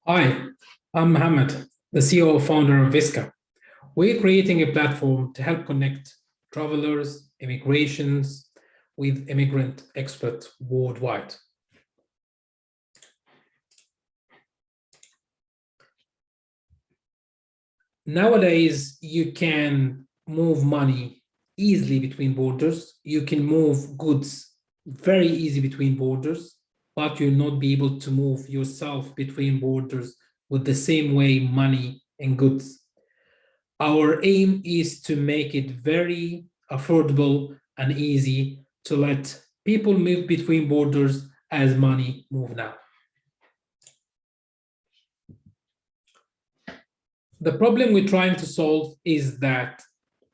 Hi, I'm Mohammed, the CEO and founder of Visca. We're creating a platform to help connect travelers, immigrations with immigrant experts worldwide. Nowadays, you can move money easily between borders. You can move goods very easy between borders, but you'll not be able to move yourself between borders with the same way money and goods. Our aim is to make it very affordable and easy to let people move between borders as money move now. The problem we're trying to solve is that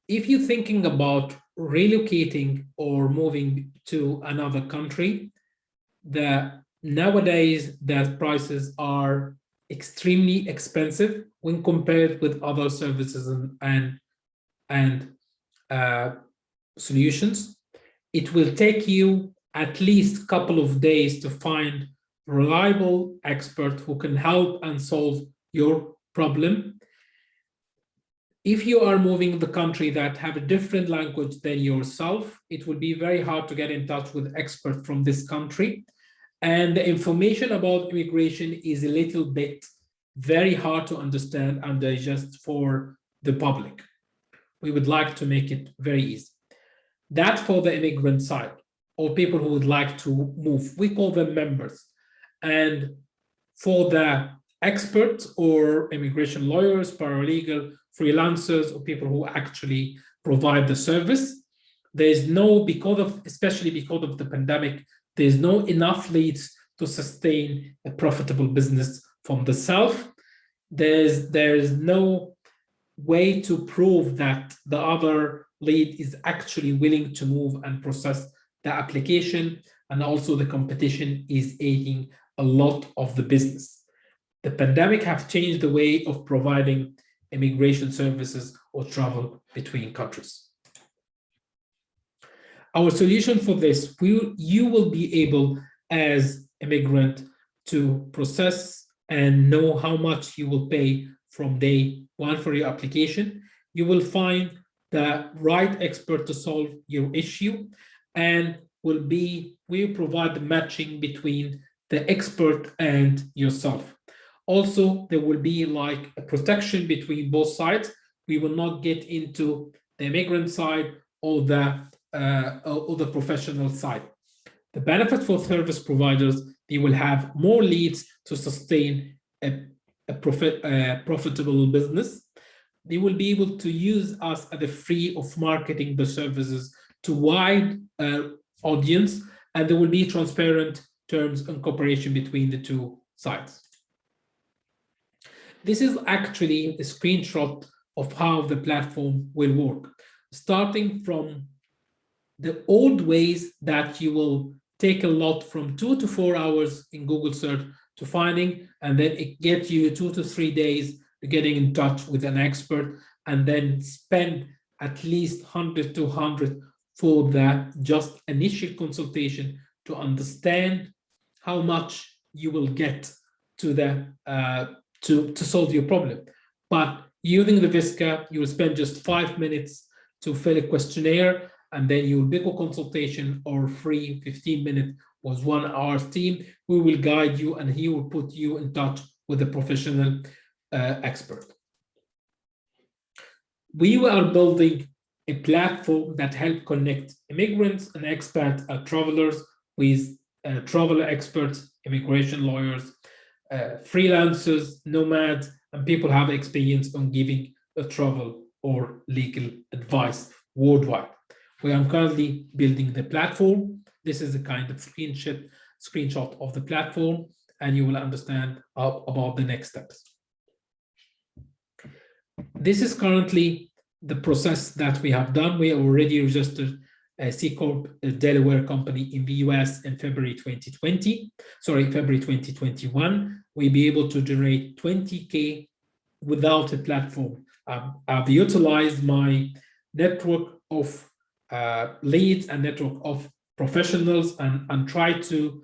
if you're thinking about relocating or moving to another country, nowadays the prices are extremely expensive when compared with other services and solutions. It will take you at least a couple of days to find a reliable expert who can help and solve your problem. If you are moving the country that have a different language than yourself, it will be very hard to get in touch with experts from this country. And the information about immigration is a little bit very hard to understand and digest for the public. We would like to make it very easy. That's for the immigrant side, or people who would like to move. We call them members. And for the experts or immigration lawyers, paralegal, freelancers, or people who actually provide the service, there's no, especially because of the pandemic, there's no enough leads to sustain a profitable business from the self. There's no way to prove that the other lead is actually willing to move and process the application, and also the competition is eating a lot of the business. The pandemic have changed the way of providing immigration services or travel between countries. Our solution for this, you will be able as immigrant to process and know how much you will pay from day one for your application. You will find the right expert to solve your issue, and we provide the matching between the expert and yourself. Also, there will be like a protection between both sides. We will not get into the immigrant side or the professional side. The benefit for service providers, they will have more leads to sustain a profitable business. They will be able to use us at the free of marketing the services to wide audience, and there will be transparent terms and cooperation between the two sides. This is actually a screenshot of how the platform will work, starting from the old ways that you will take a lot from 2 to 4 hours in Google search to finding, and then it gets you 2 to 3 days to getting in touch with an expert, and then spend at least 100 to 100 for that just initial consultation to understand how much you will get to to solve your problem. But using the Visca, you will spend just 5 minutes to fill a questionnaire, and then you will book a consultation or free 15-minute with 1 hour team. We will guide you, and he will put you in touch with a professional expert. We are building a platform that helps connect immigrants and expat travelers with travel experts, immigration lawyers, freelancers, nomads, and people have experience on giving a travel or legal advice worldwide. We are currently building the platform. This is a kind of screenshot of the platform, and you will understand about the next steps. This is currently the process that we have done. We already registered a C Corp, a Delaware company in the US in February 2021. We'll be able to generate 20K without a platform. I've utilized my network of leads and network of professionals and try to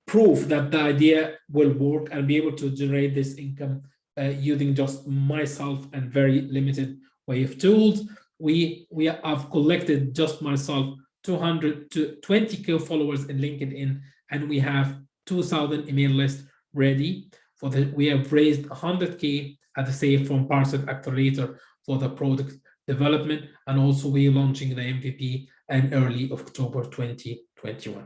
proof that the idea will work and be able to generate this income using just myself and very limited way of tools. We have collected just myself 200 to 20K followers in LinkedIn, and we have 2,000 email lists ready for the. We have raised 100K at the save from Parcel Accelerator for the product development, and also we're launching the MVP in early October 2021.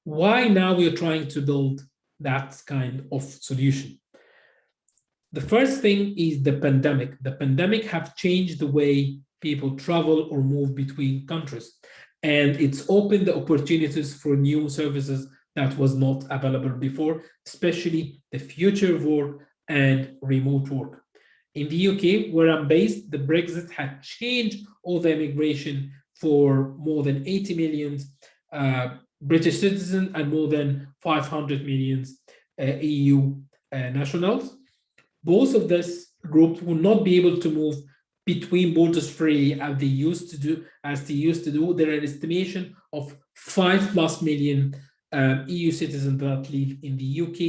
Why now we're trying to build that kind of solution? The first thing is the pandemic. The pandemic have changed the way people travel or move between countries, and it's opened the opportunities for new services that was not available before, especially the future of work and remote work. In the UK, where I'm based, the Brexit had changed all the immigration for more than 80 million British citizens and more than 500 million EU nationals. Both of these groups will not be able to move between borders free as they used to do. There are an estimation of 5+ million EU citizens that live in the UK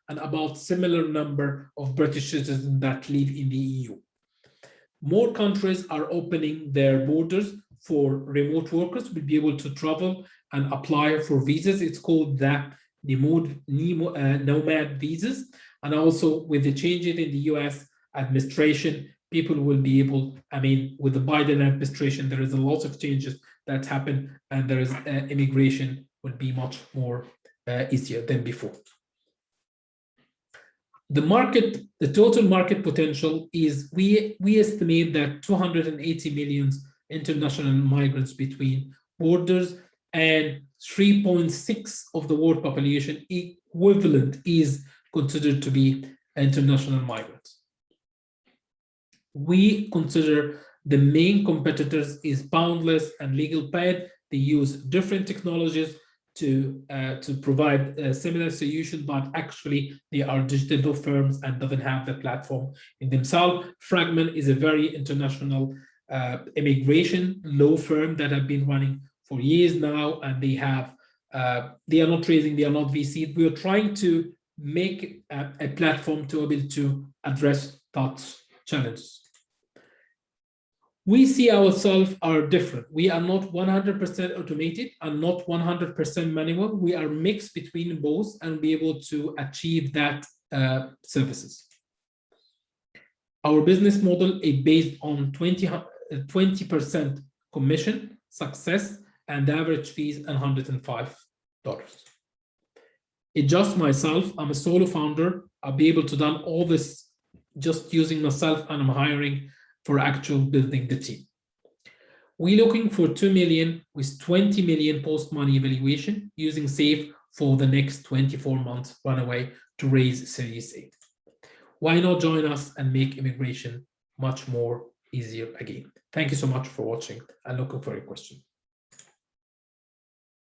and about similar number of British citizens that live in the EU. More countries are opening their borders for remote workers will be able to travel and apply for visas. It's called the nomad visas. And also with the changes in the US administration, people will be able, with the Biden administration, there is a lot of changes that happen, and there is immigration will be much more easier than before. The market, the total market potential is, we estimate that 280 million international migrants between borders, and 3.6 of the world population equivalent is considered to be international migrants. We consider the main competitors is Boundless and LegalPad. They use different technologies to provide a similar solution, but actually they are digital firms and doesn't have the platform in themselves. Fragment is a very international immigration law firm that have been running for years now, and they are not raising, they are not VC. We are trying to make a platform to be able to address that challenges. We see ourselves are different. We are not 100% automated and not 100% manual. We are mixed between both and be able to achieve that services. Our business model is based on 20% commission, success, and the average fees $105. It's just myself. I'm a solo founder. I'll be able to done all this just using myself, and I'm hiring for actual building the team. We're looking for 2 million with 20 million post-money valuation using SAFE for the next 24 months runaway to raise Series A. Why not join us and make immigration much more easier again? Thank you so much for watching and looking for your question.